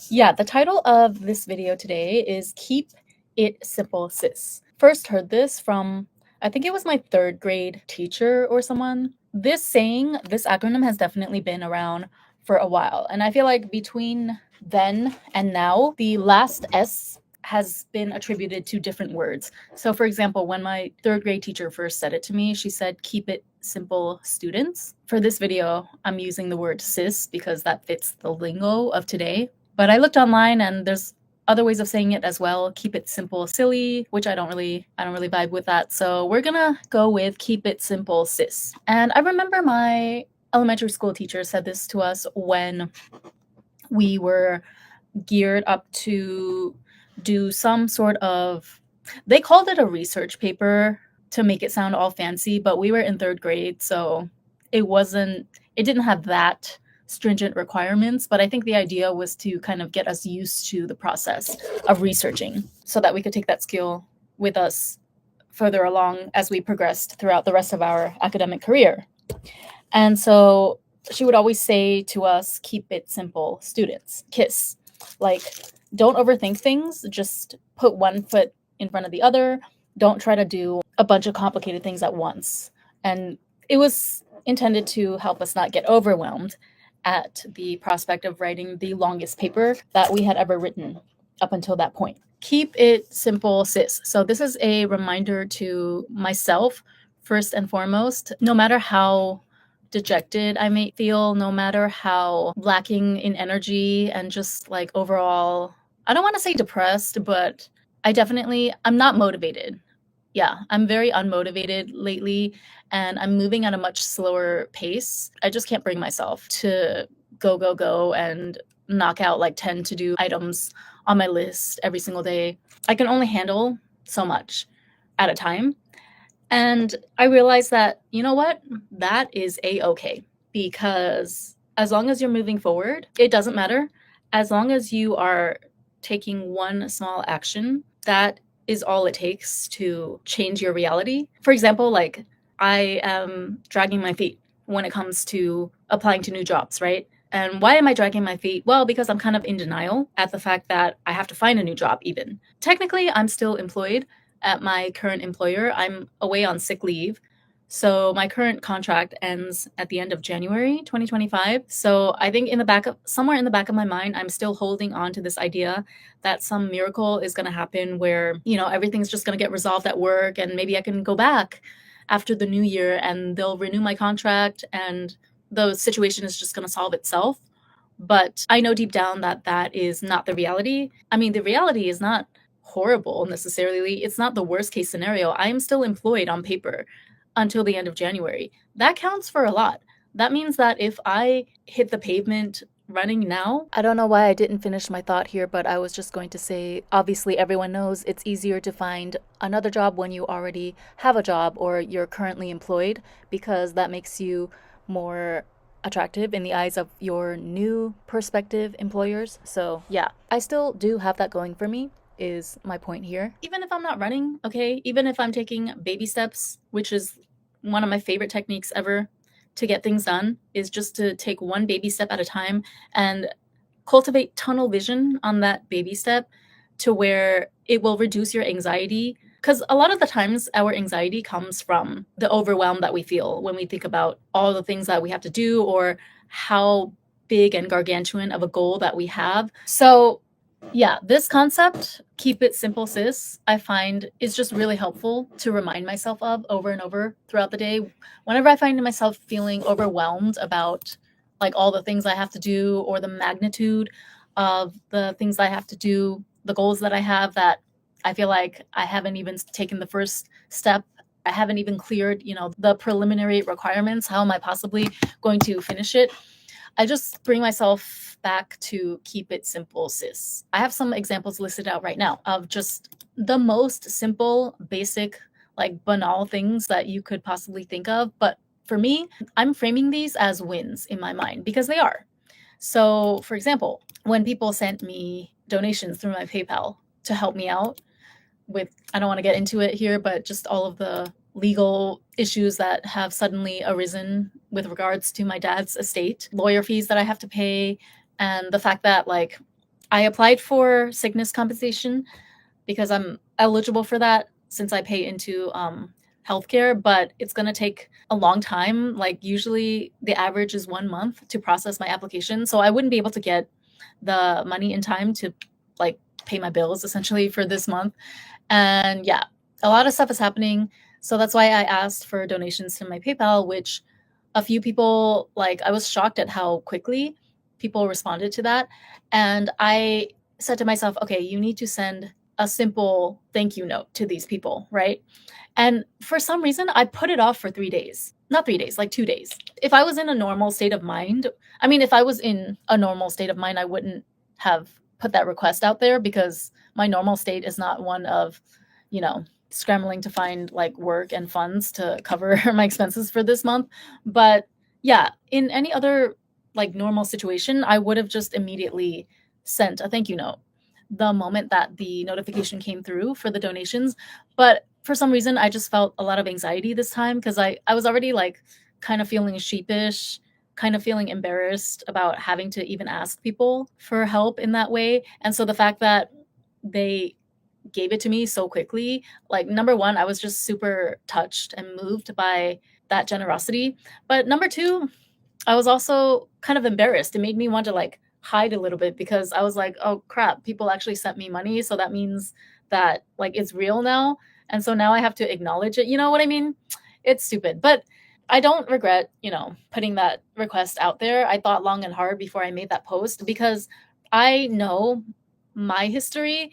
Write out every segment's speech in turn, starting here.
Yeah, the title of this video today is Keep It Simple, Sis. First heard this from, I think it was my third grade teacher or someone. This saying, this acronym has definitely been around for a while. And I feel like between then and now, the last S has been attributed to different words. So, for example, when my third grade teacher first said it to me, she said, "Keep it simple, students." For this video, I'm using the word sis because that fits the lingo of today. But I looked online and there's other ways of saying it as well. Keep it simple, silly, which I don't really vibe with that. So we're gonna go with keep it simple, sis. And I remember my elementary school teacher said this to us when we were geared up to do some sort of, they called it a research paper to make it sound all fancy, but we were in third grade, so it didn't have that stringent requirements, but I think the idea was to kind of get us used to the process of researching so that we could take that skill with us further along as we progressed throughout the rest of our academic career. And so she would always say to us, keep it simple, students. KISS. Like, don't overthink things. Just put one foot in front of the other. Don't try to do a bunch of complicated things at once. And it was intended to help us not get overwhelmed at the prospect of writing the longest paper that we had ever written up until that point. Keep it simple, sis. So this is a reminder to myself, first and foremost, no matter how dejected I may feel, no matter how lacking in energy and just like overall, I don't want to say depressed, but I'm not motivated. Yeah, I'm very unmotivated lately and I'm moving at a much slower pace. I just can't bring myself to go and knock out like 10 to do items on my list every single day. I can only handle so much at a time. And I realized that, you know what? That is a-okay, because as long as you're moving forward, it doesn't matter. As long as you are taking one small action, that is all it takes to change your reality. For example, like I am dragging my feet when it comes to applying to new jobs, right? And why am I dragging my feet? Well, because I'm kind of in denial at the fact that I have to find a new job even. Technically, I'm still employed at my current employer. I'm away on sick leave. So my current contract ends at the end of January 2025. So I think somewhere in the back of my mind, I'm still holding on to this idea that some miracle is going to happen where, everything's just going to get resolved at work and maybe I can go back after the new year and they'll renew my contract and the situation is just going to solve itself. But I know deep down that that is not the reality. I mean, the reality is not horrible necessarily. It's not the worst case scenario. I am still employed on paper until the end of January. That counts for a lot. That means that if I hit the pavement running now, I don't know why I didn't finish my thought here, but I was just going to say, obviously everyone knows it's easier to find another job when you already have a job or you're currently employed, because that makes you more attractive in the eyes of your new prospective employers. So yeah, I still do have that going for me, is my point here. Even if I'm not running, okay, even if I'm taking baby steps, which is one of my favorite techniques ever to get things done, is just to take one baby step at a time and cultivate tunnel vision on that baby step to where it will reduce your anxiety. Because a lot of the times our anxiety comes from the overwhelm that we feel when we think about all the things that we have to do or how big and gargantuan of a goal that we have. So yeah, this concept, keep it simple, sis, I find is just really helpful to remind myself of over and over throughout the day. Whenever I find myself feeling overwhelmed about like all the things I have to do or the magnitude of the things I have to do, the goals that I have that I feel like I haven't even taken the first step. I haven't even cleared, the preliminary requirements. How am I possibly going to finish it? I just bring myself back to keep it simple, sis. I have some examples listed out right now of just the most simple, basic, like banal things that you could possibly think of. But for me, I'm framing these as wins in my mind because they are. So, for example, when people sent me donations through my PayPal to help me out with, I don't want to get into it here, but just all of the legal issues that have suddenly arisen with regards to my dad's estate, lawyer fees that I have to pay, and the fact that like I applied for sickness compensation because I'm eligible for that since I pay into healthcare, but it's going to take a long time. Like, usually the average is 1 month to process my application. So I wouldn't be able to get the money in time to like pay my bills essentially for this month. And yeah, a lot of stuff is happening. So that's why I asked for donations to my PayPal, which a few people, like, I was shocked at how quickly people responded to that. And I said to myself, okay, you need to send a simple thank you note to these people, right? And for some reason, I put it off for 3 days. Not 3 days, like 2 days. If I was in a normal state of mind, I mean, if I was in a normal state of mind, I wouldn't have put that request out there because my normal state is not one of, you know, scrambling to find like work and funds to cover my expenses for this month. But yeah, in any other like normal situation, I would have just immediately sent a thank you note the moment that the notification came through for the donations. But for some reason, I just felt a lot of anxiety this time because I was already like kind of feeling sheepish, kind of feeling embarrassed about having to even ask people for help in that way. And so the fact that they gave it to me so quickly, like, number one, I was just super touched and moved by that generosity. But number two, I was also kind of embarrassed. It made me want to like hide a little bit because I was like, oh crap, people actually sent me money. So that means that like it's real now. And so now I have to acknowledge it. You know what I mean? It's stupid. But I don't regret, putting that request out there. I thought long and hard before I made that post because I know my history.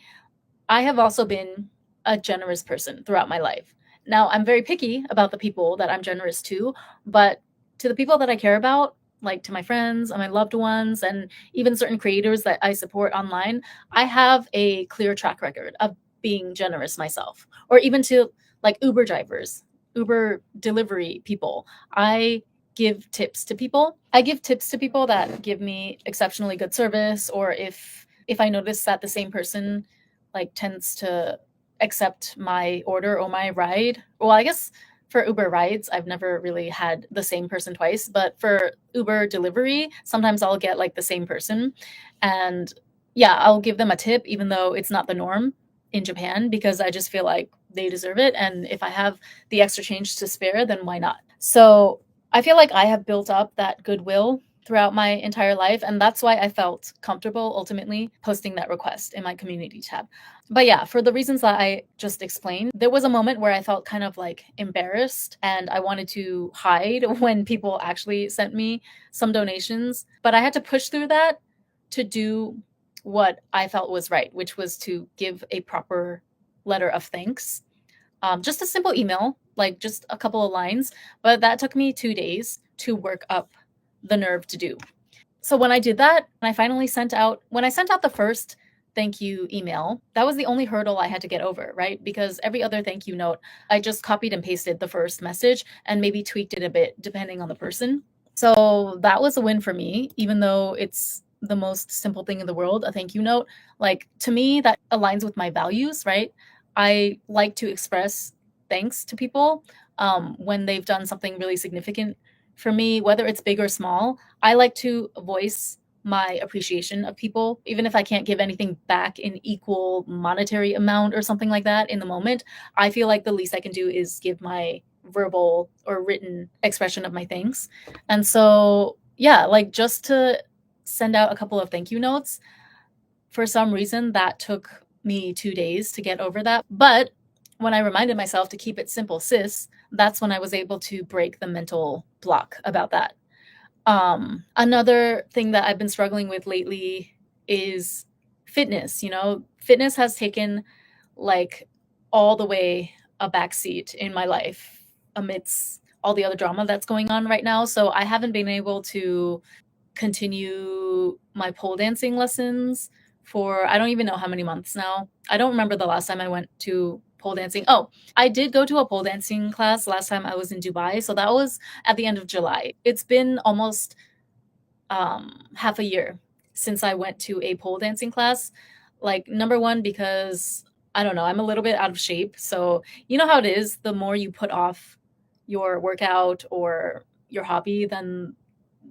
I have also been a generous person throughout my life. Now, I'm very picky about the people that I'm generous to, but to the people that I care about, like to my friends and my loved ones, and even certain creators that I support online, I have a clear track record of being generous myself. Or even to like Uber drivers, Uber delivery people. I give tips to people. I give tips to people that give me exceptionally good service, or if I notice that the same person like tends to accept my order or my ride. Well, I guess for Uber rides, I've never really had the same person twice, but for Uber delivery, sometimes I'll get like the same person. And yeah, I'll give them a tip even though it's not the norm in Japan because I just feel like they deserve it. And if I have the extra change to spare, then why not? So I feel like I have built up that goodwill throughout my entire life. And that's why I felt comfortable ultimately posting that request in my community tab. But yeah, for the reasons that I just explained, there was a moment where I felt kind of like embarrassed and I wanted to hide when people actually sent me some donations. But I had to push through that to do what I felt was right, which was to give a proper letter of thanks. Just a simple email, like just a couple of lines. But that took me 2 days to work up the nerve to do. So when I did that, and I finally when I sent out the first thank you email, that was the only hurdle I had to get over, right? Because every other thank you note, I just copied and pasted the first message and maybe tweaked it a bit depending on the person. So that was a win for me, even though it's the most simple thing in the world, a thank you note. Like, to me, that aligns with my values, right? I like to express thanks to people when they've done something really significant for me, whether it's big or small. I like to voice my appreciation of people, even if I can't give anything back in equal monetary amount or something like that in the moment. I feel like the least I can do is give my verbal or written expression of my thanks. And so, yeah, like, just to send out a couple of thank you notes, for some reason, that took me 2 days to get over that. But when I reminded myself to keep it simple, sis, that's when I was able to break the mental block about that. Another thing that I've been struggling with lately is fitness. Fitness has taken like all the way a backseat in my life amidst all the other drama that's going on right now. So I haven't been able to continue my pole dancing lessons for I don't even know how many months now. I don't remember the last time I went to pole dancing. Oh, I did go to a pole dancing class last time I was in Dubai. So that was at the end of July. It's been almost half a year since I went to a pole dancing class. Like, number one, because I don't know, I'm a little bit out of shape. So, you know how it is, the more you put off your workout or your hobby, then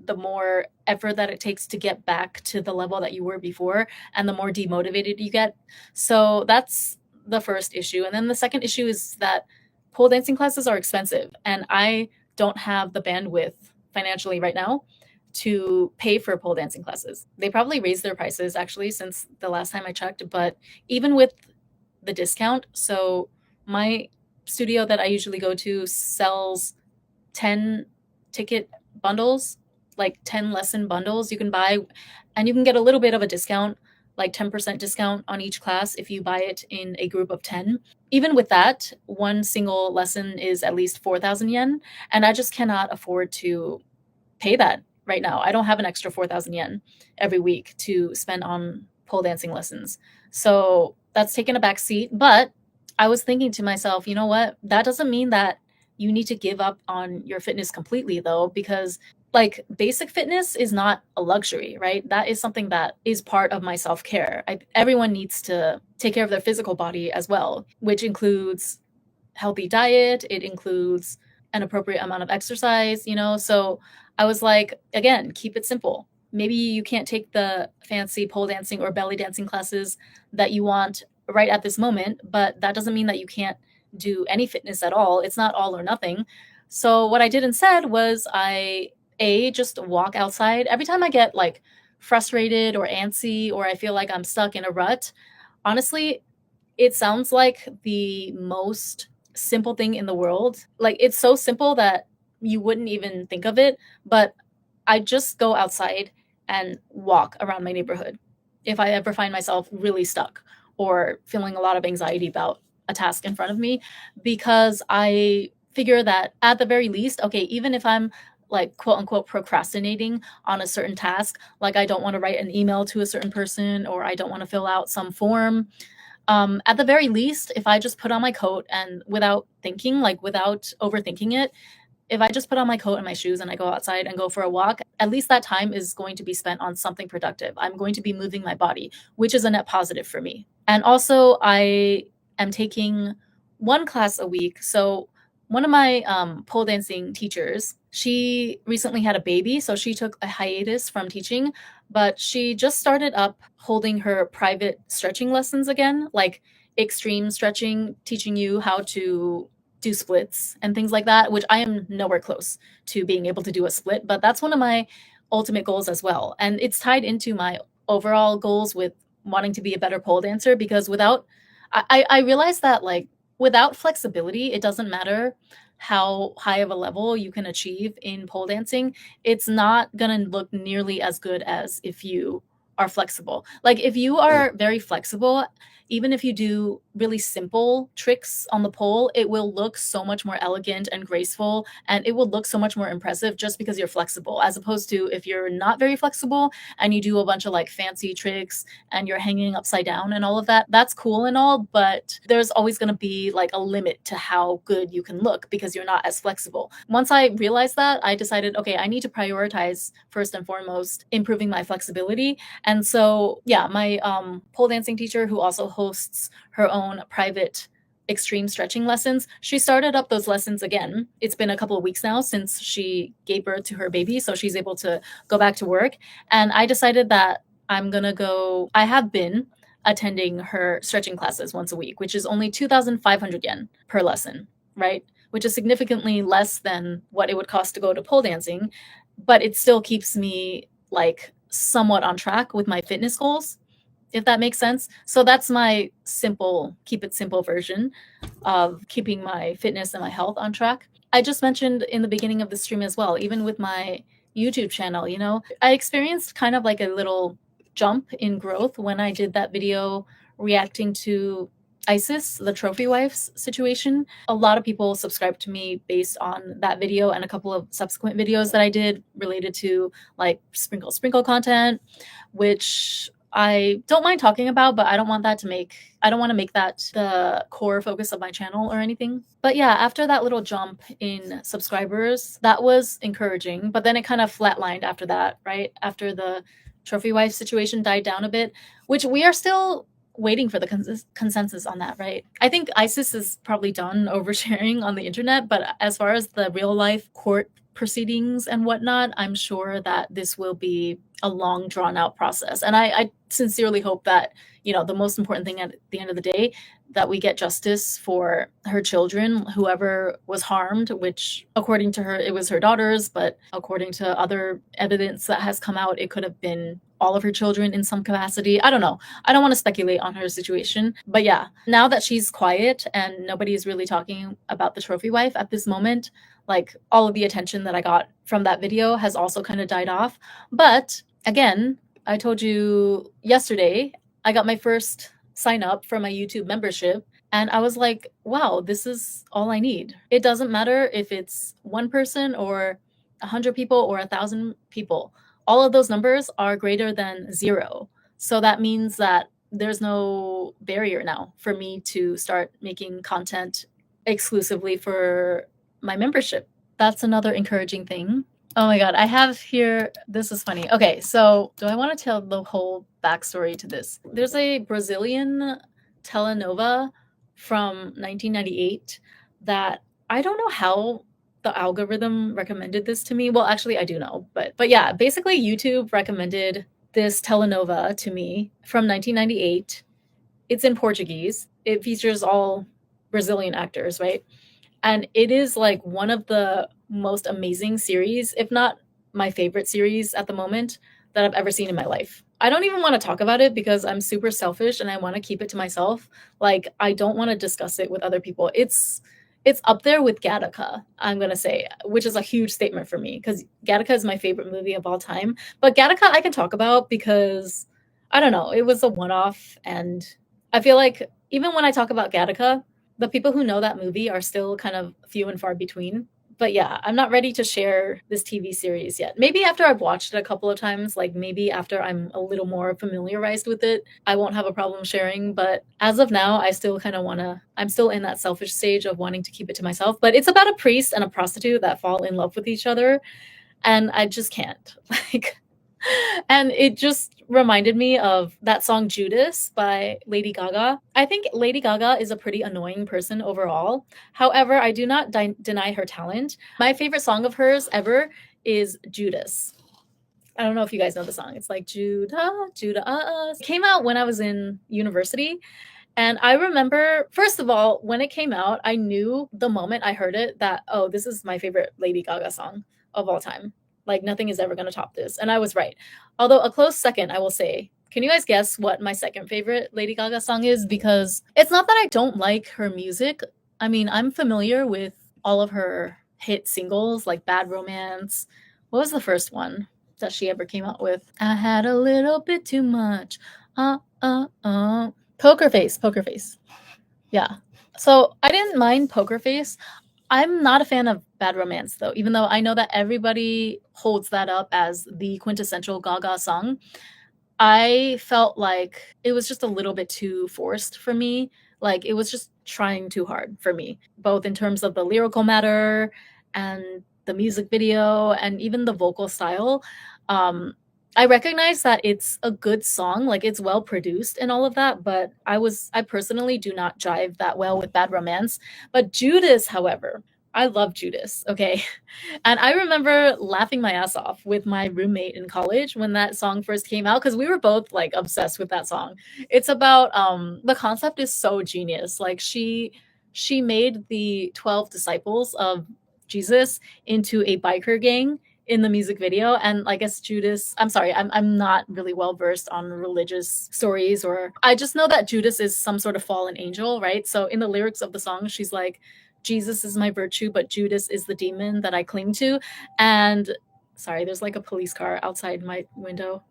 the more effort that it takes to get back to the level that you were before, and the more demotivated you get. So that's the first issue. And then the second issue is that pole dancing classes are expensive, and I don't have the bandwidth financially right now to pay for pole dancing classes. They probably raised their prices actually since the last time I checked, but even with the discount, so my studio that I usually go to sells 10 ticket bundles, like 10 lesson bundles you can buy, and you can get a little bit of a discount, like 10% discount on each class if you buy it in a group of 10. Even with that, one single lesson is at least 4,000 yen, and I just cannot afford to pay that right now. I don't have an extra 4,000 yen every week to spend on pole dancing lessons. So that's taken a back seat. But I was thinking to myself, you know what? That doesn't mean that you need to give up on your fitness completely, though, because like basic fitness is not a luxury, right? That is something that is part of my self care. Everyone needs to take care of their physical body as well, which includes healthy diet, it includes an appropriate amount of exercise, you know? So I was like, again, keep it simple. Maybe you can't take the fancy pole dancing or belly dancing classes that you want right at this moment, but that doesn't mean that you can't do any fitness at all. It's not all or nothing. So what I did instead was just walk outside. Every time I get like frustrated or antsy or I feel like I'm stuck in a rut, honestly, it sounds like the most simple thing in the world. Like, it's so simple that you wouldn't even think of it, but I just go outside and walk around my neighborhood if I ever find myself really stuck or feeling a lot of anxiety about a task in front of me, because I figure that at the very least, okay, even if I'm like quote unquote procrastinating on a certain task, like I don't want to write an email to a certain person or I don't want to fill out some form, at the very least, if I just put on my coat and without thinking, like without overthinking it, if I just put on my coat and my shoes and I go outside and go for a walk, at least that time is going to be spent on something productive. I'm going to be moving my body, which is a net positive for me. And also, I am taking one class a week. So, one of my pole dancing teachers, she recently had a baby. So, she took a hiatus from teaching, but she just started up holding her private stretching lessons again, like extreme stretching, teaching you how to do splits and things like that, which I am nowhere close to being able to do a split, but that's one of my ultimate goals as well. And it's tied into my overall goals with wanting to be a better pole dancer, because I realized that like without flexibility, it doesn't matter how high of a level you can achieve in pole dancing. It's not going to look nearly as good as if you are flexible. Like if you are very flexible, even if you do really simple tricks on the pole, it will look so much more elegant and graceful, and it will look so much more impressive just because you're flexible, as opposed to if you're not very flexible and you do a bunch of like fancy tricks and you're hanging upside down and all of that. That's cool and all, but there's always going to be like a limit to how good you can look because you're not as flexible. Once I realized that, I decided, okay, I need to prioritize first and foremost improving my flexibility. And so, yeah, my pole dancing teacher, who also hosts her own private extreme stretching lessons, she started up those lessons again. It's been a couple of weeks now since she gave birth to her baby, so she's able to go back to work. And I decided that I have been attending her stretching classes once a week, which is only 2,500 yen per lesson, right? Which is significantly less than what it would cost to go to pole dancing, but it still keeps me like somewhat on track with my fitness goals, if that makes sense. So that's my keep it simple version of keeping my fitness and my health on track. I just mentioned in the beginning of the stream as well, even with my YouTube channel, you know, I experienced kind of like a little jump in growth when I did that video reacting to Isis, the trophy wives situation. A lot of people subscribed to me based on that video and a couple of subsequent videos that I did related to like sprinkle content, which I don't mind talking about, but I don't want to make that the core focus of my channel or anything. But yeah, after that little jump in subscribers, that was encouraging, but then it kind of flatlined after that, right? After the trophy wife situation died down a bit, which we are still waiting for the consensus on that, right? I think ISIS is probably done oversharing on the internet, but as far as the real life court proceedings and whatnot, I'm sure that this will be a long, drawn out process. And I sincerely hope that, you know, the most important thing at the end of the day, that we get justice for her children, whoever was harmed, which according to her, it was her daughters, but according to other evidence that has come out, it could have been all of her children in some capacity. I don't know. I don't want to speculate on her situation. But yeah, now that she's quiet and nobody is really talking about the trophy wife at this moment, like all of the attention that I got from that video has also kind of died off. But again, I told you yesterday, I got my first sign up for my YouTube membership. And I was like, wow, this is all I need. It doesn't matter if it's one person or 100 people or 1,000 people. All of those numbers are greater than 0. So that means that there's no barrier now for me to start making content exclusively for my membership. That's another encouraging thing. Oh my god, I have here, this is funny. Okay, so do I want to tell the whole backstory to this? There's a Brazilian telenova from 1998 that I don't know how the algorithm recommended this to me. Well, actually I do know, but yeah, basically YouTube recommended this telenova to me from 1998. It's in Portuguese. It features all Brazilian actors, right? And it is like one of the most amazing series, if not my favorite series at the moment, that I've ever seen in my life. I don't even want to talk about it because I'm super selfish and I want to keep it to myself. Like I don't want to discuss it with other people. It's up there with Gattaca, I'm going to say, which is a huge statement for me because Gattaca is my favorite movie of all time. But Gattaca I can talk about because I don't know, it was a one-off, and I feel like even when I talk about Gattaca, the people who know that movie are still kind of few and far between. But yeah, I'm not ready to share this TV series yet. Maybe after I've watched it a couple of times, like maybe after I'm a little more familiarized with it, I won't have a problem sharing. But as of now, I still kind of want to, I'm still in that selfish stage of wanting to keep it to myself. But it's about a priest and a prostitute that fall in love with each other. And I just can't. Like, and it just reminded me of that song Judas by Lady Gaga. I think Lady Gaga is a pretty annoying person overall. However, I do not deny her talent. My favorite song of hers ever is Judas. I don't know if you guys know the song. It's like Judah, Judah. It came out when I was in university. And I remember, first of all, when it came out, I knew the moment I heard it that, oh, this is my favorite Lady Gaga song of all time. Like, nothing is ever going to top this. And I was right. Although, a close second, I will say, can you guys guess what my second favorite Lady Gaga song is? Because it's not that I don't like her music. I mean, I'm familiar with all of her hit singles, like Bad Romance. What was the first one that she ever came out with? I had a little bit too much. Poker Face, Poker Face. Yeah. So I didn't mind Poker Face. I'm not a fan of Bad Romance, though, even though I know that everybody holds that up as the quintessential Gaga song. I felt like it was just a little bit too forced for me. Like it was just trying too hard for me, both in terms of the lyrical matter and the music video and even the vocal style. I recognize that it's a good song, like it's well produced and all of that, but I personally do not jive that well with Bad Romance. But Judas, however, I love Judas, okay? And I remember laughing my ass off with my roommate in college when that song first came out because we were both like obsessed with that song. It's about the concept is so genius. Like she made the 12 disciples of Jesus into a biker gang in the music video. And I guess Judas, I'm sorry, I'm not really well versed on religious stories, or I just know that Judas is some sort of fallen angel, right? So in the lyrics of the song, she's like, Jesus is my virtue, but Judas is the demon that I cling to. And sorry, there's like a police car outside my window.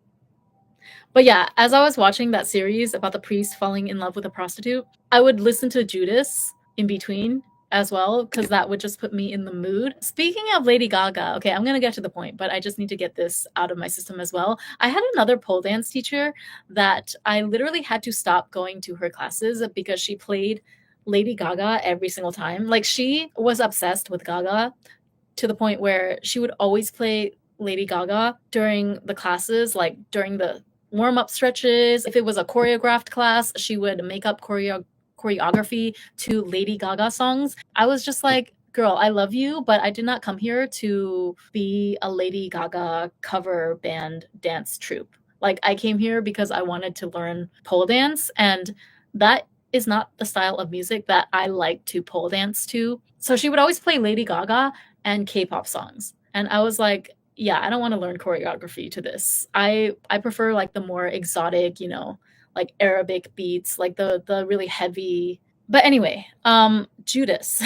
But yeah, as I was watching that series about the priest falling in love with a prostitute, I would listen to Judas in between as well, because that would just put me in the mood. Speaking of Lady Gaga, okay, I'm gonna get to the point, but I just need to get this out of my system as well. I had another pole dance teacher that I literally had to stop going to her classes because she played Lady Gaga every single time. Like she was obsessed with Gaga to the point where she would always play Lady Gaga during the classes, like during the warm-up stretches. If it was a choreographed class, she would make up choreography to Lady Gaga songs. I was just like, girl, I love you, but I did not come here to be a Lady Gaga cover band dance troupe. Like, I came here because I wanted to learn pole dance, and that is not the style of music that I like to pole dance to. So she would always play Lady Gaga and K-pop songs. And I was like, yeah, I don't want to learn choreography to this. I prefer like the more exotic, you know, like Arabic beats, like the really heavy. But anyway, Judas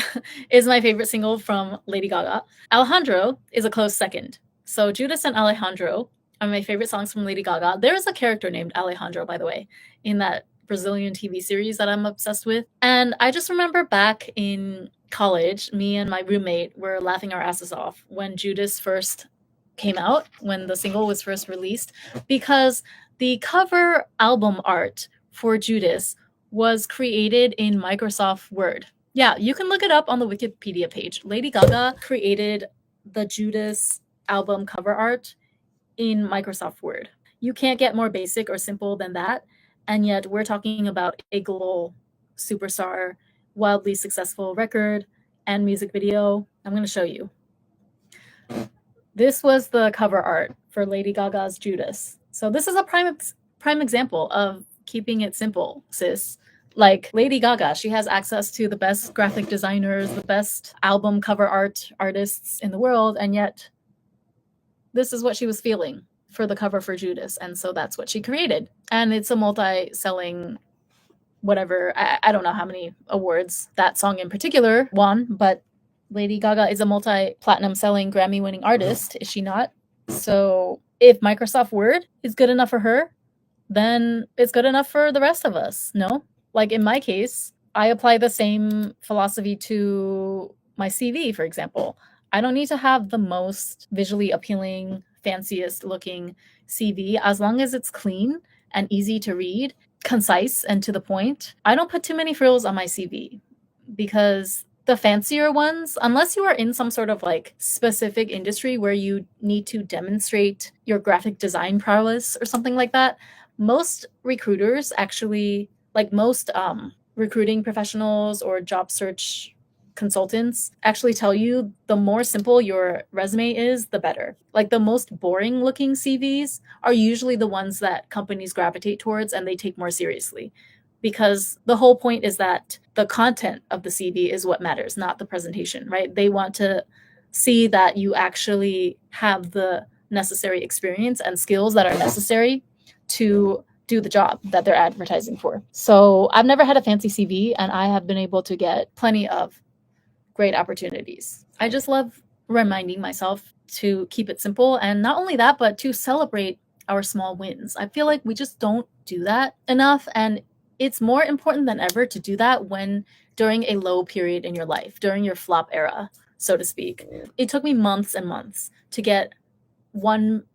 is my favorite single from Lady Gaga. Alejandro is a close second. So Judas and Alejandro are my favorite songs from Lady Gaga. There is a character named Alejandro, by the way, in that Brazilian TV series that I'm obsessed with. And I just remember back in college, me and my roommate were laughing our asses off when Judas first came out, when the single was first released, because the cover album art for Judas was created in Microsoft Word. Yeah, you can look it up on the Wikipedia page. Lady Gaga created the Judas album cover art in Microsoft Word. You can't get more basic or simple than that. And yet we're talking about a global superstar, wildly successful record and music video. I'm going to show you. This was the cover art for Lady Gaga's Judas. So this is a prime example of keeping it simple, sis. Like Lady Gaga, she has access to the best graphic designers, the best album cover art artists in the world, and yet this is what she was feeling for the cover for Judas, and so that's what she created. And it's a multi-selling whatever, I don't know how many awards that song in particular won, but Lady Gaga is a multi-platinum selling Grammy-winning artist, is she not? So if Microsoft Word is good enough for her, then it's good enough for the rest of us, no? Like in my case, I apply the same philosophy to my CV, for example. I don't need to have the most visually appealing, fanciest looking CV as long as it's clean and easy to read, concise and to the point. I don't put too many frills on my CV because the fancier ones, unless you are in some sort of like specific industry where you need to demonstrate your graphic design prowess or something like that, most recruiters actually, like most recruiting professionals or job search consultants actually tell you the more simple your resume is, the better. Like the most boring looking CVs are usually the ones that companies gravitate towards and they take more seriously, because the whole point is that the content of the CV is what matters, not the presentation, right? They want to see that you actually have the necessary experience and skills that are necessary to do the job that they're advertising for. So I've never had a fancy CV and I have been able to get plenty of great opportunities. I just love reminding myself to keep it simple, and not only that, but to celebrate our small wins. I feel like we just don't do that enough, and it's more important than ever to do that when during a low period in your life, during your flop era, so to speak. It took me months and months to get one,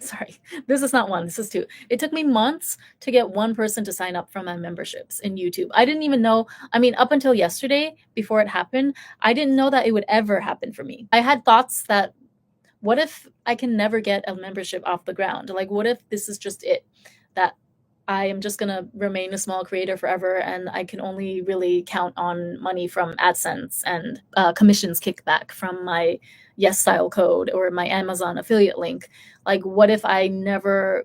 sorry, this is not one, this is two. It took me months to get one person to sign up for my memberships in YouTube. I didn't even know, I mean, up until yesterday, before it happened, I didn't know that it would ever happen for me. I had thoughts that, what if I can never get a membership off the ground? Like, what if this is just it? That I am just gonna remain a small creator forever and I can only really count on money from AdSense and commissions kickback from my Yes Style code or my Amazon affiliate link. Like, what if I never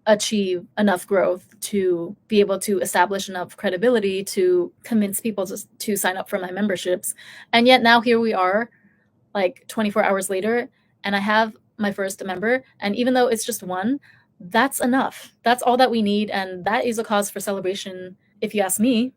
achieve enough growth to be able to establish enough credibility to convince people to sign up for my memberships? And yet now here we are, like 24 hours later, and I have my first member. And even though it's just one, that's enough. That's all that we need. And that is a cause for celebration, if you ask me.